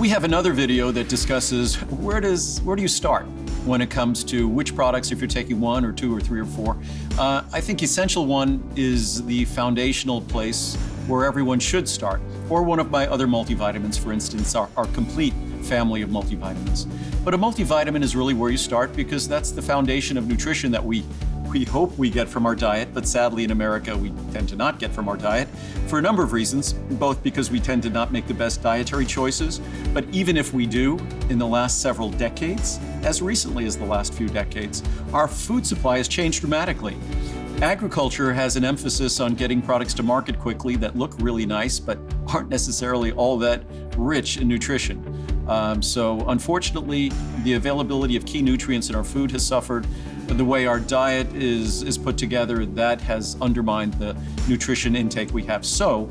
we have another video that discusses where do you start when it comes to which products, if you're taking one or two or three or four. I think Essential1 is the foundational place where everyone should start, or one of my other multivitamins, for instance, our complete family of multivitamins. But a multivitamin is really where you start because that's the foundation of nutrition that we hope we get from our diet, but sadly in America we tend to not get from our diet for a number of reasons, both because we tend to not make the best dietary choices, but even if we do, in the last several decades, as recently as the last few decades, our food supply has changed dramatically. Agriculture has an emphasis on getting products to market quickly that look really nice, but aren't necessarily all that rich in nutrition. So unfortunately, the availability of key nutrients in our food has suffered. The way our diet is put together, that has undermined the nutrition intake we have. So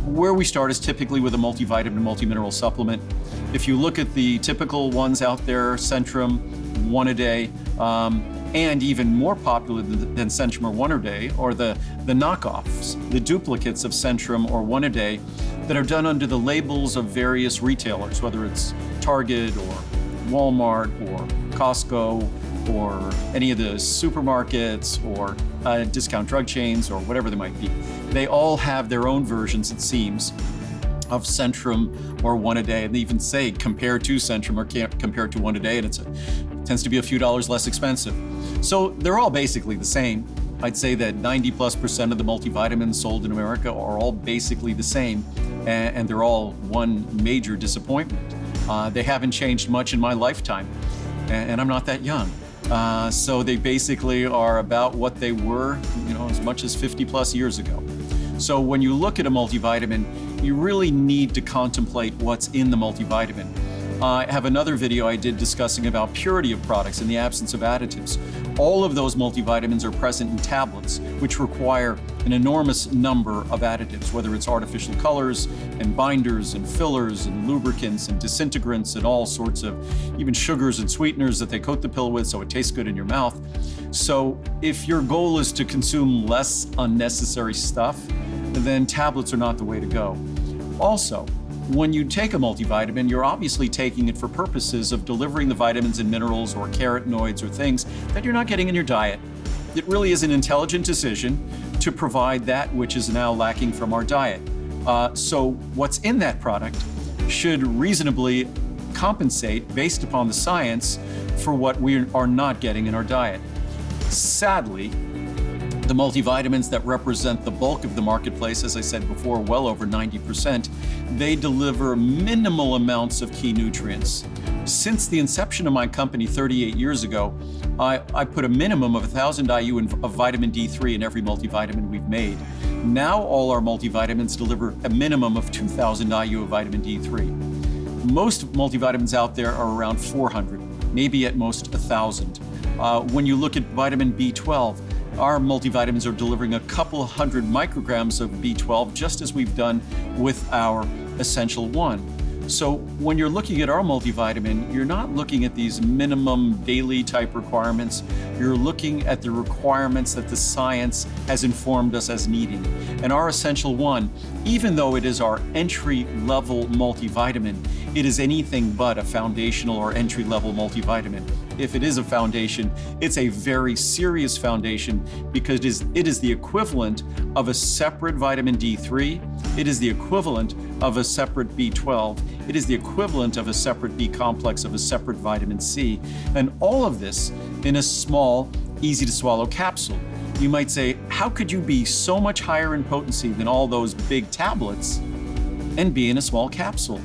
where we start is typically with a multivitamin, multimineral supplement. If you look at the typical ones out there, Centrum, one a day, and even more popular than Centrum or one a day, or the knockoffs, the duplicates of Centrum or one a day that are done under the labels of various retailers, whether it's Target or Walmart or Costco or any of the supermarkets or discount drug chains or whatever they might be. They all have their own versions, it seems, of Centrum or one a day, and they even say compared to Centrum or compared to one a day, and it tends to be a few dollars less expensive. So they're all basically the same. I'd say that 90+% of the multivitamins sold in America are all basically the same, and they're all one major disappointment. They haven't changed much in my lifetime, and I'm not that young. So they basically are about what they were, as much as 50+ years ago. So when you look at a multivitamin, you really need to contemplate what's in the multivitamin. I have another video I did discussing about purity of products in the absence of additives. All of those multivitamins are present in tablets, which require an enormous number of additives, whether it's artificial colors and binders and fillers and lubricants and disintegrants and all sorts of even sugars and sweeteners that they coat the pill with so it tastes good in your mouth. So if your goal is to consume less unnecessary stuff, then tablets are not the way to go. Also, when you take a multivitamin, you're obviously taking it for purposes of delivering the vitamins and minerals or carotenoids or things that you're not getting in your diet. It really is an intelligent decision to provide that which is now lacking from our diet. So what's in that product should reasonably compensate based upon the science for what we are not getting in our diet. Sadly, the multivitamins that represent the bulk of the marketplace, as I said before, well over 90%, they deliver minimal amounts of key nutrients. Since the inception of my company 38 years ago, I put a minimum of 1,000 IU of vitamin D3 in every multivitamin we've made. Now all our multivitamins deliver a minimum of 2,000 IU of vitamin D3. Most multivitamins out there are around 400, maybe at most 1,000. When you look at vitamin B12, our multivitamins are delivering a couple hundred micrograms of B12, just as we've done with our Essential1. So when you're looking at our multivitamin, you're not looking at these minimum daily type requirements. You're looking at the requirements that the science has informed us as needing. And our Essential1, even though it is our entry-level multivitamin, it is anything but a foundational or entry-level multivitamin. If it is a foundation, it's a very serious foundation because it is the equivalent of a separate vitamin D3. It is the equivalent of a separate B12. It is the equivalent of a separate B complex of a separate vitamin C. And all of this in a small, easy to swallow capsule. You might say, how could you be so much higher in potency than all those big tablets and be in a small capsule?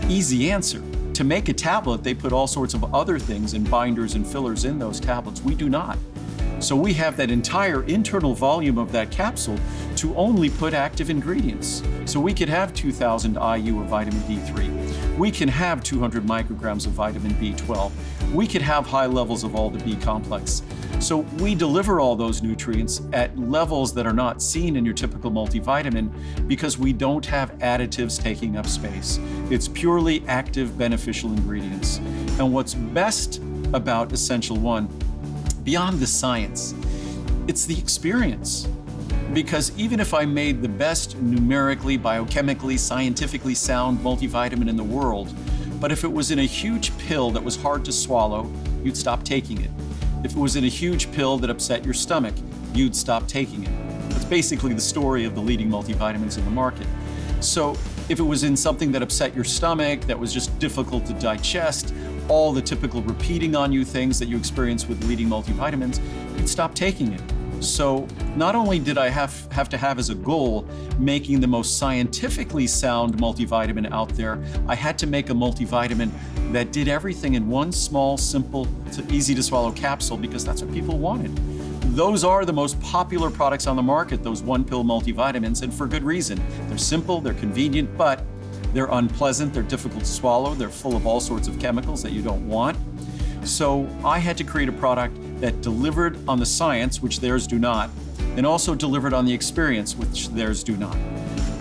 Easy answer. To make a tablet, they put all sorts of other things and binders and fillers in those tablets. We do not. So we have that entire internal volume of that capsule to only put active ingredients. So we could have 2,000 IU of vitamin D3. We can have 200 micrograms of vitamin B12. We could have high levels of all the B complex. So we deliver all those nutrients at levels that are not seen in your typical multivitamin because we don't have additives taking up space. It's purely active, beneficial ingredients. And what's best about Essential1, beyond the science, it's the experience. Because even if I made the best numerically, biochemically, scientifically sound multivitamin in the world, but if it was in a huge pill that was hard to swallow, you'd stop taking it. If it was in a huge pill that upset your stomach, you'd stop taking it. That's basically the story of the leading multivitamins in the market. So if it was in something that upset your stomach, that was just difficult to digest, all the typical repeating on you things that you experience with leading multivitamins, you'd stop taking it. So not only did I have to have as a goal making the most scientifically sound multivitamin out there, I had to make a multivitamin that did everything in one small, simple, easy to swallow capsule, because that's what people wanted. Those are the most popular products on the market, those one-pill multivitamins, and for good reason. They're simple, they're convenient, but they're unpleasant, they're difficult to swallow, they're full of all sorts of chemicals that you don't want. So I had to create a product that delivered on the science, which theirs do not, and also delivered on the experience, which theirs do not.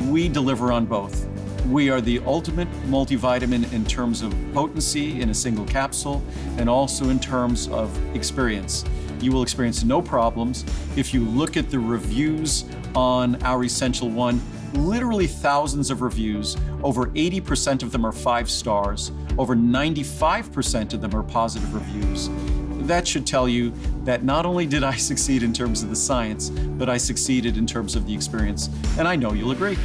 We deliver on both. We are the ultimate multivitamin in terms of potency in a single capsule, and also in terms of experience. You will experience no problems. If you look at the reviews on our Essential1, literally thousands of reviews, over 80% of them are 5 stars, over 95% of them are positive reviews. That should tell you that not only did I succeed in terms of the science, but I succeeded in terms of the experience. And I know you'll agree.